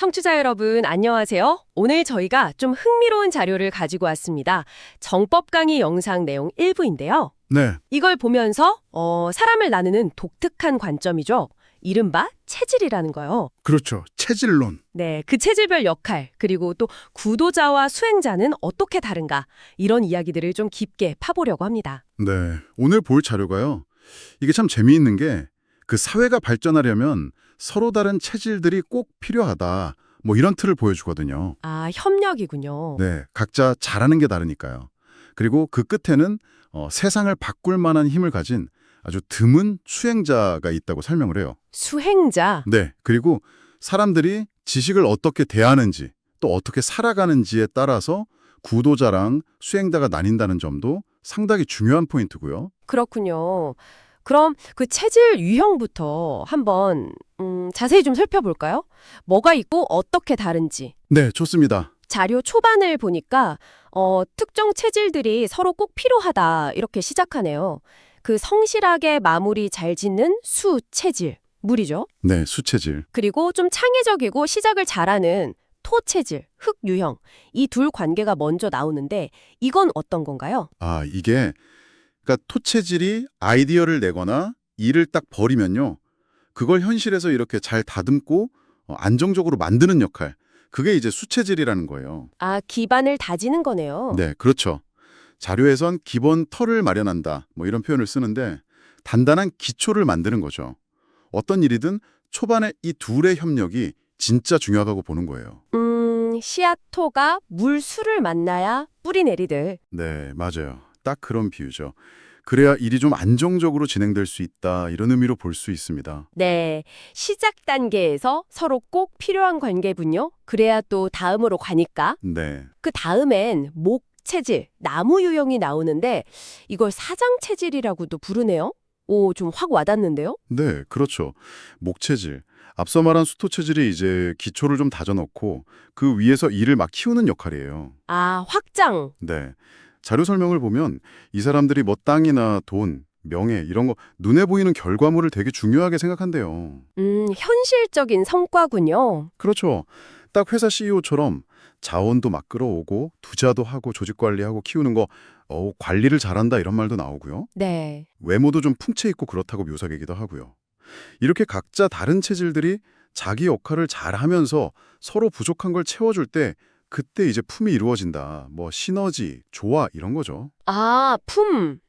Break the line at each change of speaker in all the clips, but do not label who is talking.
청취자 여러분, 안녕하세요. 오늘 저희가 좀 흥미로운 자료를 가지고 왔습니다. 정법 강의 영상 내용 일부인데요.
네,
이걸 보면서 사람을 나누는 독특한 관점이죠. 이른바 체질이라는 거요.
그렇죠. 체질론.
네, 그 체질별 역할, 그리고 또 구도자와 수행자는 어떻게 다른가, 이런 이야기들을 좀 깊게 파보려고 합니다.
네, 오늘 볼 자료가요. 이게 참 재미있는 게 그 사회가 발전하려면 서로 다른 체질들이 꼭 필요하다. 뭐 이런 틀을 보여주거든요.
아, 협력이군요.
네, 각자 잘하는 게 다르니까요. 그리고 그 끝에는 세상을 바꿀 만한 힘을 가진 아주 드문 수행자가 있다고 설명을 해요.
수행자.
네, 그리고 사람들이 지식을 어떻게 대하는지 또 어떻게 살아가는지에 따라서 구도자랑 수행자가 나뉜다는 점도 상당히 중요한 포인트고요.
그렇군요. 그럼 그 체질 유형부터 한번 자세히 좀 살펴볼까요? 뭐가 있고 어떻게 다른지.
네, 좋습니다.
자료 초반을 보니까 특정 체질들이 서로 꼭 필요하다 이렇게 시작하네요. 그 성실하게 마무리 잘 짓는 수 체질, 물이죠.
네, 수체질.
그리고 좀 창의적이고 시작을 잘하는 토 체질, 흙 유형. 이 둘 관계가 먼저 나오는데 이건 어떤 건가요?
아, 이게 그러니까 토체질이 아이디어를 내거나 일을 딱 버리면요. 그걸 현실에서 이렇게 잘 다듬고 안정적으로 만드는 역할. 그게 이제 수체질이라는 거예요.
아, 기반을 다지는 거네요.
네, 그렇죠. 자료에선 기본 틀을 마련한다. 뭐 이런 표현을 쓰는데 단단한 기초를 만드는 거죠. 어떤 일이든 초반에 이 둘의 협력이 진짜 중요하다고 보는 거예요.
씨앗토가 물수를 만나야 뿌리 내리듯.
네, 맞아요. 딱 그런 비유죠. 그래야 일이 좀 안정적으로 진행될 수 있다. 이런 의미로 볼 수 있습니다.
네, 시작 단계에서 서로 꼭 필요한 관계군요. 그래야 또 다음으로 가니까.
네.
그 다음엔 목 체질, 나무 유형이 나오는데 이걸 사장 체질이라고도 부르네요. 오, 좀 확 와닿는데요?
네, 그렇죠. 목체질. 앞서 말한 수토체질이 이제 기초를 좀 다져놓고 그 위에서 일을 막 키우는 역할이에요.
아, 확장.
네. 자료 설명을 보면 이 사람들이 뭐 땅이나 돈, 명예 이런 거 눈에 보이는 결과물을 되게 중요하게 생각한대요.
현실적인 성과군요.
그렇죠. 딱 회사 CEO처럼 자원도 막 끌어오고 투자도 하고 조직 관리하고 키우는 거 관리를 잘한다 이런 말도 나오고요.
네.
외모도 좀 풍채 있고 그렇다고 묘사되기도 하고요. 이렇게 각자 다른 체질들이 자기 역할을 잘하면서 서로 부족한 걸 채워줄 때 그때 이제 품이 이루어진다. 뭐 시너지, 조화 이런 거죠.
아,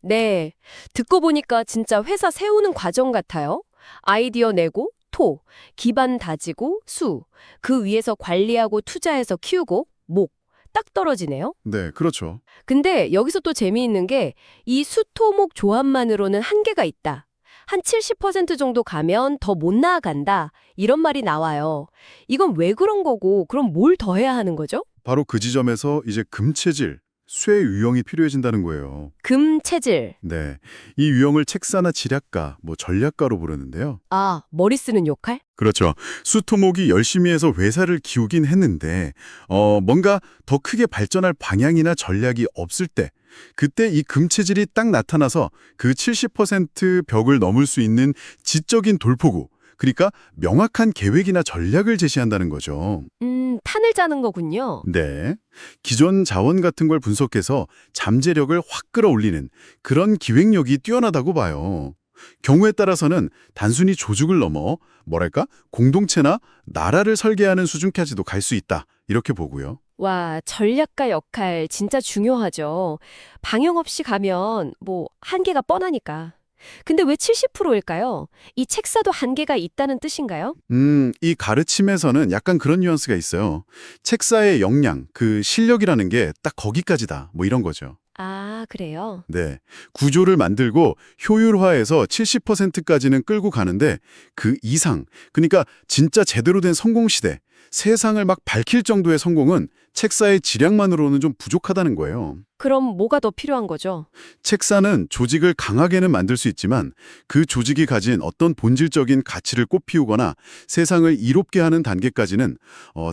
네. 듣고 보니까 진짜 회사 세우는 과정 같아요. 아이디어 내고, 토, 기반 다지고, 수, 그 위에서 관리하고 투자해서 키우고, 목, 딱 떨어지네요.
네, 그렇죠.
근데 여기서 또 재미있는 게 이 수토목 조합만으로는 한계가 있다. 한 70% 정도 가면 더 못 나아간다. 이런 말이 나와요. 이건 왜 그런 거고, 그럼 뭘 더 해야 하는 거죠?
바로 그 지점에서 이제 금체질, 쇠 유형이 필요해진다는 거예요.
금 체질.
네, 이 유형을 책사나 지략가, 뭐 전략가로 부르는데요.
아, 머리 쓰는 역할?
그렇죠. 수토목이 열심히 해서 회사를 키우긴 했는데 뭔가 더 크게 발전할 방향이나 전략이 없을 때 그때 이 금체질이 딱 나타나서 그 70% 벽을 넘을 수 있는 지적인 돌포구, 그러니까 명확한 계획이나 전략을 제시한다는 거죠.
판을 짜는 거군요.
네. 기존 자원 같은 걸 분석해서 잠재력을 확 끌어올리는 그런 기획력이 뛰어나다고 봐요. 경우에 따라서는 단순히 조직을 넘어 뭐랄까 공동체나 나라를 설계하는 수준까지도 갈 수 있다. 이렇게 보고요.
와, 전략가 역할 진짜 중요하죠. 방향 없이 가면 뭐 한계가 뻔하니까. 근데 왜 70%일까요? 이 책사도 한계가 있다는 뜻인가요?
이 가르침에서는 약간 그런 뉘앙스가 있어요. 책사의 역량, 그 실력이라는 게 딱 거기까지다. 뭐 이런 거죠.
아, 그래요?
네. 구조를 만들고 효율화해서 70%까지는 끌고 가는데 그 이상, 그러니까 진짜 제대로 된 성공 시대, 세상을 막 밝힐 정도의 성공은 책사의 지략만으로는 좀 부족하다는 거예요.
그럼 뭐가 더 필요한 거죠?
책사는 조직을 강하게는 만들 수 있지만 그 조직이 가진 어떤 본질적인 가치를 꽃피우거나 세상을 이롭게 하는 단계까지는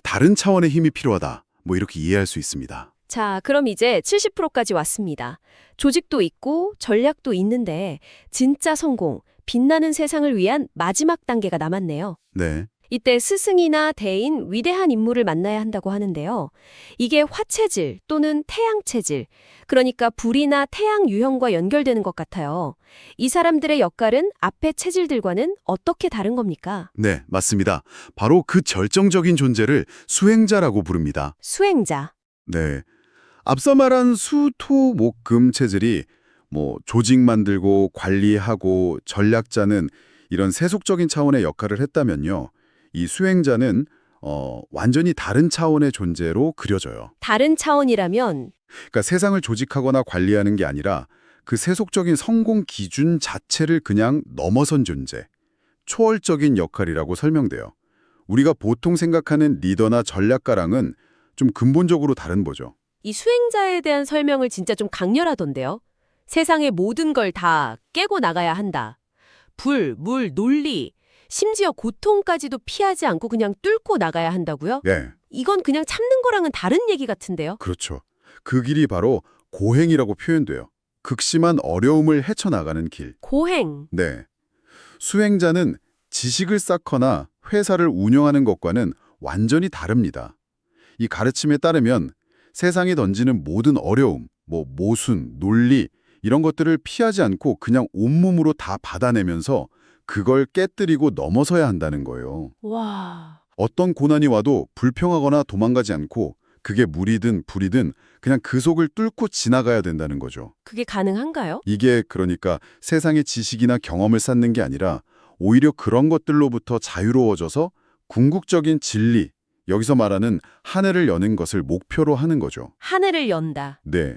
다른 차원의 힘이 필요하다. 뭐 이렇게 이해할 수 있습니다.
자, 그럼 이제 70%까지 왔습니다. 조직도 있고 전략도 있는데 진짜 성공, 빛나는 세상을 위한 마지막 단계가 남았네요.
네.
이때 스승이나 대인, 위대한 인물을 만나야 한다고 하는데요. 이게 화체질 또는 태양체질, 그러니까 불이나 태양 유형과 연결되는 것 같아요. 이 사람들의 역할은 앞의 체질들과는 어떻게 다른 겁니까?
네, 맞습니다. 바로 그 결정적인 존재를 수행자라고 부릅니다.
수행자.
네. 앞서 말한 수, 토, 목, 금 체질이 조직 만들고 관리하고 전략자는 이런 세속적인 차원의 역할을 했다면요. 이 수행자는 완전히 다른 차원의 존재로 그려져요.
다른 차원이라면
그러니까 세상을 조직하거나 관리하는 게 아니라 그 세속적인 성공 기준 자체를 그냥 넘어선 존재, 초월적인 역할이라고 설명돼요. 우리가 보통 생각하는 리더나 전략가랑은 좀 근본적으로 다른 거죠.
이 수행자에 대한 설명을 진짜 좀 강렬하던데요. 세상의 모든 걸 다 깨고 나가야 한다. 불, 물, 논리, 심지어 고통까지도 피하지 않고 그냥 뚫고 나가야 한다고요?
네,
이건 그냥 참는 거랑은 다른 얘기 같은데요.
그렇죠. 그 길이 바로 고행이라고 표현돼요. 극심한 어려움을 헤쳐나가는 길.
고행.
네. 수행자는 지식을 쌓거나 회사를 운영하는 것과는 완전히 다릅니다. 이 가르침에 따르면 세상이 던지는 모든 어려움, 모순, 논리 이런 것들을 피하지 않고 그냥 온몸으로 다 받아내면서 그걸 깨뜨리고 넘어서야 한다는 거예요.
와.
어떤 고난이 와도 불평하거나 도망가지 않고 그게 물이든 불이든 그냥 그 속을 뚫고 지나가야 된다는 거죠.
그게 가능한가요?
이게 그러니까 세상의 지식이나 경험을 쌓는 게 아니라 오히려 그런 것들로부터 자유로워져서 궁극적인 진리, 여기서 말하는 하늘을 여는 것을 목표로 하는 거죠.
하늘을 연다.
네.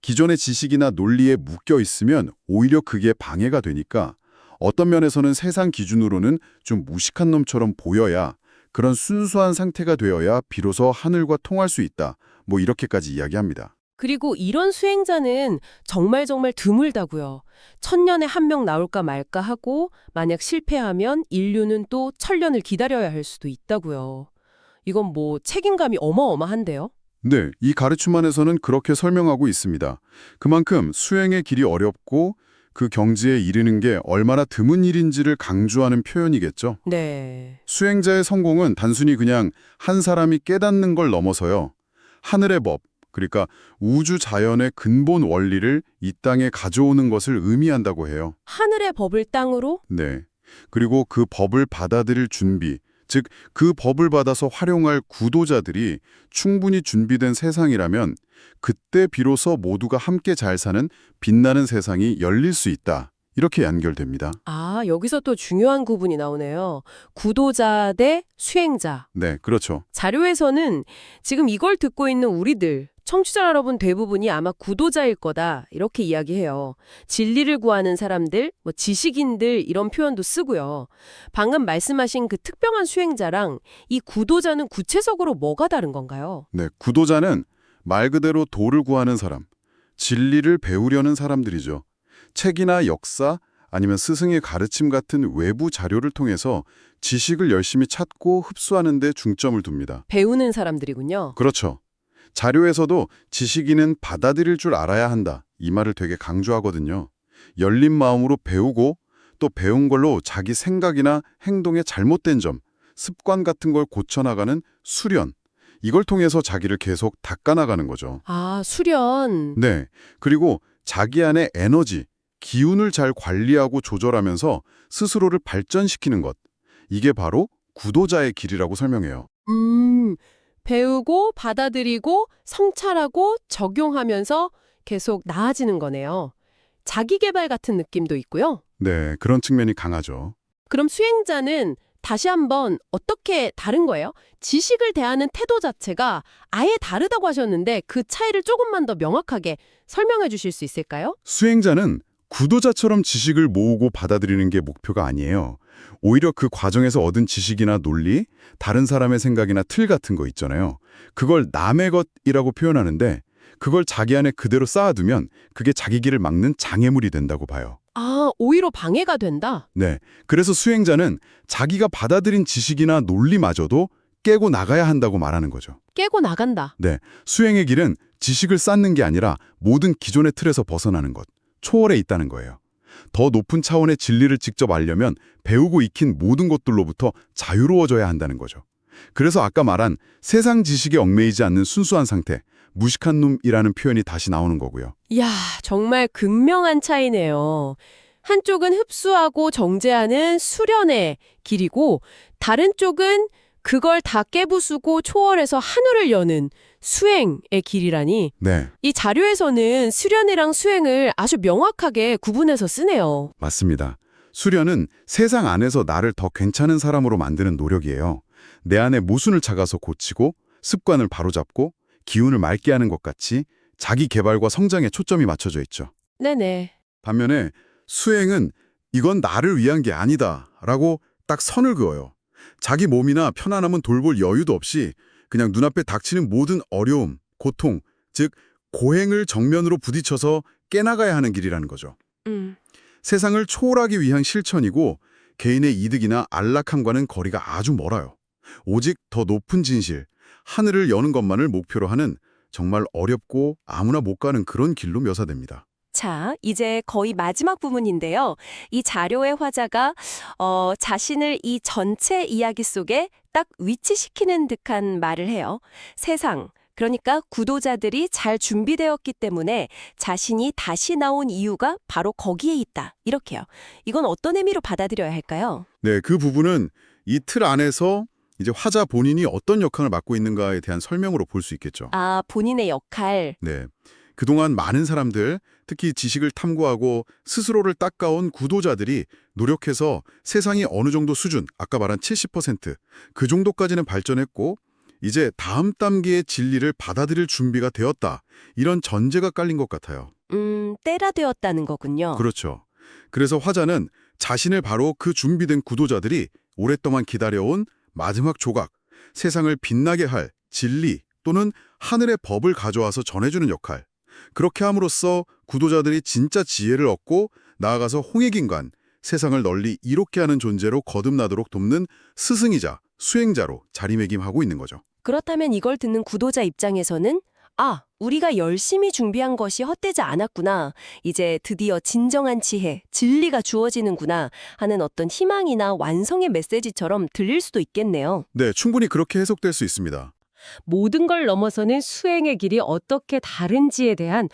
기존의 지식이나 논리에 묶여 있으면 오히려 그게 방해가 되니까 어떤 면에서는 세상 기준으로는 좀 무식한 놈처럼 보여야 그런 순수한 상태가 되어야 비로소 하늘과 통할 수 있다. 이렇게까지 이야기합니다.
그리고 이런 수행자는 정말 드물다고요. 천년에 한 명 나올까 말까 하고 만약 실패하면 인류는 또 천년을 기다려야 할 수도 있다고요. 이건 책임감이 어마어마한데요.
네, 이 가르침 안에서는 그렇게 설명하고 있습니다. 그만큼 수행의 길이 어렵고 그 경지에 이르는 게 얼마나 드문 일인지를 강조하는 표현이겠죠.
네.
수행자의 성공은 단순히 그냥 한 사람이 깨닫는 걸 넘어서요. 하늘의 법, 그러니까 우주 자연의 근본 원리를 이 땅에 가져오는 것을 의미한다고 해요.
하늘의 법을 땅으로?
네. 그리고 그 법을 받아들일 준비, 즉 그 법을 받아서 활용할 구도자들이 충분히 준비된 세상이라면 그때 비로소 모두가 함께 잘 사는 빛나는 세상이 열릴 수 있다. 이렇게 연결됩니다.
아, 여기서 또 중요한 구분이 나오네요. 구도자 대 수행자.
네, 그렇죠.
자료에서는 지금 이걸 듣고 있는 우리들, 청취자 여러분 대부분이 아마 구도자일 거다 이렇게 이야기해요. 진리를 구하는 사람들, 지식인들 이런 표현도 쓰고요. 방금 말씀하신 그 특별한 수행자랑 이 구도자는 구체적으로 뭐가 다른 건가요?
네, 구도자는 말 그대로 도를 구하는 사람, 진리를 배우려는 사람들이죠. 책이나 역사 아니면 스승의 가르침 같은 외부 자료를 통해서 지식을 열심히 찾고 흡수하는 데 중점을 둡니다.
배우는 사람들이군요.
그렇죠. 자료에서도 지식인은 받아들일 줄 알아야 한다. 이 말을 되게 강조하거든요. 열린 마음으로 배우고 또 배운 걸로 자기 생각이나 행동의 잘못된 점, 습관 같은 걸 고쳐나가는 수련. 이걸 통해서 자기를 계속 닦아나가는 거죠.
아, 수련.
네. 그리고 자기 안의 에너지, 기운을 잘 관리하고 조절하면서 스스로를 발전시키는 것. 이게 바로 구도자의 길이라고 설명해요.
배우고 받아들이고 성찰하고 적용하면서 계속 나아지는 거네요. 자기계발 같은 느낌도 있고요.
네, 그런 측면이 강하죠.
그럼 수행자는 다시 한번 어떻게 다른 거예요? 지식을 대하는 태도 자체가 아예 다르다고 하셨는데 그 차이를 조금만 더 명확하게 설명해 주실 수 있을까요?
수행자는 구도자처럼 지식을 모으고 받아들이는 게 목표가 아니에요. 오히려 그 과정에서 얻은 지식이나 논리, 다른 사람의 생각이나 틀 같은 거 있잖아요. 그걸 남의 것이라고 표현하는데 그걸 자기 안에 그대로 쌓아두면 그게 자기 길을 막는 장애물이 된다고 봐요.
아, 오히려 방해가 된다.
네, 그래서 수행자는 자기가 받아들인 지식이나 논리마저도 깨고 나가야 한다고 말하는 거죠.
깨고 나간다.
네, 수행의 길은 지식을 쌓는 게 아니라 모든 기존의 틀에서 벗어나는 것, 초월에 있다는 거예요. 더 높은 차원의 진리를 직접 알려면 배우고 익힌 모든 것들로부터 자유로워져야 한다는 거죠. 그래서 아까 말한 세상 지식에 얽매이지 않는 순수한 상태, 무식한 놈이라는 표현이 다시 나오는 거고요.
이야, 정말 극명한 차이네요. 한쪽은 흡수하고 정제하는 수련의 길이고 다른 쪽은 그걸 다 깨부수고 초월해서 하늘을 여는 수행의 길이라니.
네,
이 자료에서는 수련이랑 수행을 아주 명확하게 구분해서 쓰네요.
맞습니다. 수련은 세상 안에서 나를 더 괜찮은 사람으로 만드는 노력이에요. 내 안에 모순을 찾아서 고치고 습관을 바로잡고 기운을 맑게 하는 것 같이 자기 개발과 성장에 초점이 맞춰져 있죠.
네네.
반면에 수행은 이건 나를 위한 게 아니다 라고 딱 선을 그어요. 자기 몸이나 편안함은 돌볼 여유도 없이 그냥 눈앞에 닥치는 모든 어려움, 고통, 즉 고행을 정면으로 부딪혀서 깨나가야 하는 길이라는 거죠. 세상을 초월하기 위한 실천이고 개인의 이득이나 안락함과는 거리가 아주 멀어요. 오직 더 높은 진실, 하늘을 여는 것만을 목표로 하는 정말 어렵고 아무나 못 가는 그런 길로 묘사됩니다.
자, 이제 거의 마지막 부분인데요. 이 자료의 화자가 자신을 이 전체 이야기 속에 딱 위치시키는 듯한 말을 해요. 세상, 그러니까 구도자들이 잘 준비되었기 때문에 자신이 다시 나온 이유가 바로 거기에 있다. 이렇게요. 이건 어떤 의미로 받아들여야 할까요?
네, 그 부분은 이 틀 안에서 이제 화자 본인이 어떤 역할을 맡고 있는가에 대한 설명으로 볼 수 있겠죠.
아, 본인의 역할.
네. 그동안 많은 사람들, 특히 지식을 탐구하고 스스로를 닦아온 구도자들이 노력해서 세상이 어느 정도 수준, 아까 말한 70%, 그 정도까지는 발전했고 이제 다음 단계의 진리를 받아들일 준비가 되었다. 이런 전제가 깔린 것 같아요.
때가 되었다는 거군요.
그렇죠. 그래서 화자는 자신을 바로 그 준비된 구도자들이 오랫동안 기다려온 마지막 조각, 세상을 빛나게 할 진리 또는 하늘의 법을 가져와서 전해주는 역할, 그렇게 함으로써 구도자들이 진짜 지혜를 얻고 나아가서 홍익인간, 세상을 널리 이롭게 하는 존재로 거듭나도록 돕는 스승이자 수행자로 자리매김하고 있는 거죠.
그렇다면 이걸 듣는 구도자 입장에서는 아, 우리가 열심히 준비한 것이 헛되지 않았구나. 이제 드디어 진정한 지혜, 진리가 주어지는구나 하는 어떤 희망이나 완성의 메시지처럼 들릴 수도 있겠네요.
네, 충분히 그렇게 해석될 수 있습니다.
모든 걸 넘어서는 수행의 길이 어떻게 다른지에 대한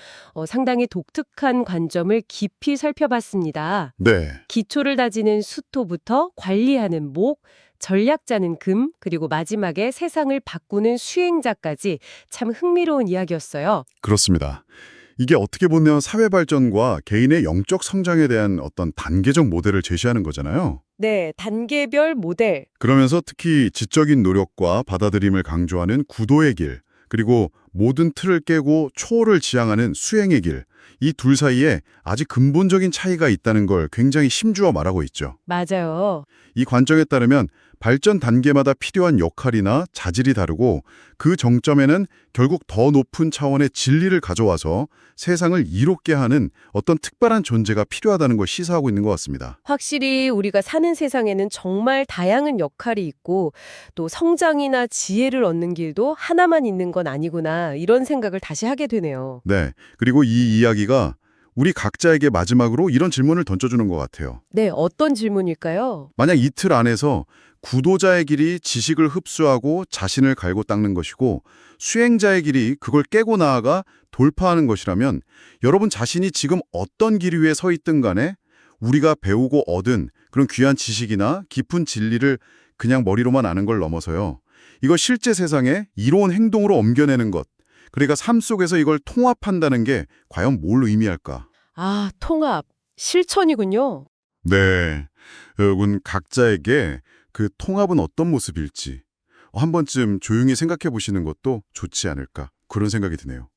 상당히 독특한 관점을 깊이 살펴봤습니다.
네.
기초를 다지는 수토부터 관리하는 목, 전략 짜는 금, 그리고 마지막에 세상을 바꾸는 수행자까지 참 흥미로운 이야기였어요.
그렇습니다. 이게 어떻게 보면 사회 발전과 개인의 영적 성장에 대한 어떤 단계적 모델을 제시하는 거잖아요.
네, 단계별 모델.
그러면서 특히 지적인 노력과 받아들임을 강조하는 구도의 길, 그리고 모든 틀을 깨고 초월을 지향하는 수행의 길, 이 둘 사이에 아주 근본적인 차이가 있다는 걸 굉장히 심주어 말하고 있죠.
맞아요.
이 관점에 따르면 발전 단계마다 필요한 역할이나 자질이 다르고 그 정점에는 결국 더 높은 차원의 진리를 가져와서 세상을 이롭게 하는 어떤 특별한 존재가 필요하다는 걸 시사하고 있는 것 같습니다.
확실히 우리가 사는 세상에는 정말 다양한 역할이 있고 또 성장이나 지혜를 얻는 길도 하나만 있는 건 아니구나 이런 생각을 다시 하게 되네요.
네, 그리고 이 이야기가 우리 각자에게 마지막으로 이런 질문을 던져주는 것 같아요.
네, 어떤 질문일까요?
만약 이틀 안에서 구도자의 길이 지식을 흡수하고 자신을 갈고 닦는 것이고 수행자의 길이 그걸 깨고 나아가 돌파하는 것이라면 여러분 자신이 지금 어떤 길 위에 서 있든 간에 우리가 배우고 얻은 그런 귀한 지식이나 깊은 진리를 그냥 머리로만 아는 걸 넘어서요. 이걸 실제 세상에 이로운 행동으로 옮겨내는 것, 그러니까 삶 속에서 이걸 통합한다는 게 과연 뭘 의미할까?
아, 통합, 실천이군요.
네, 여러분 각자에게 그 통합은 어떤 모습일지 한 번쯤 조용히 생각해 보시는 것도 좋지 않을까 그런 생각이 드네요.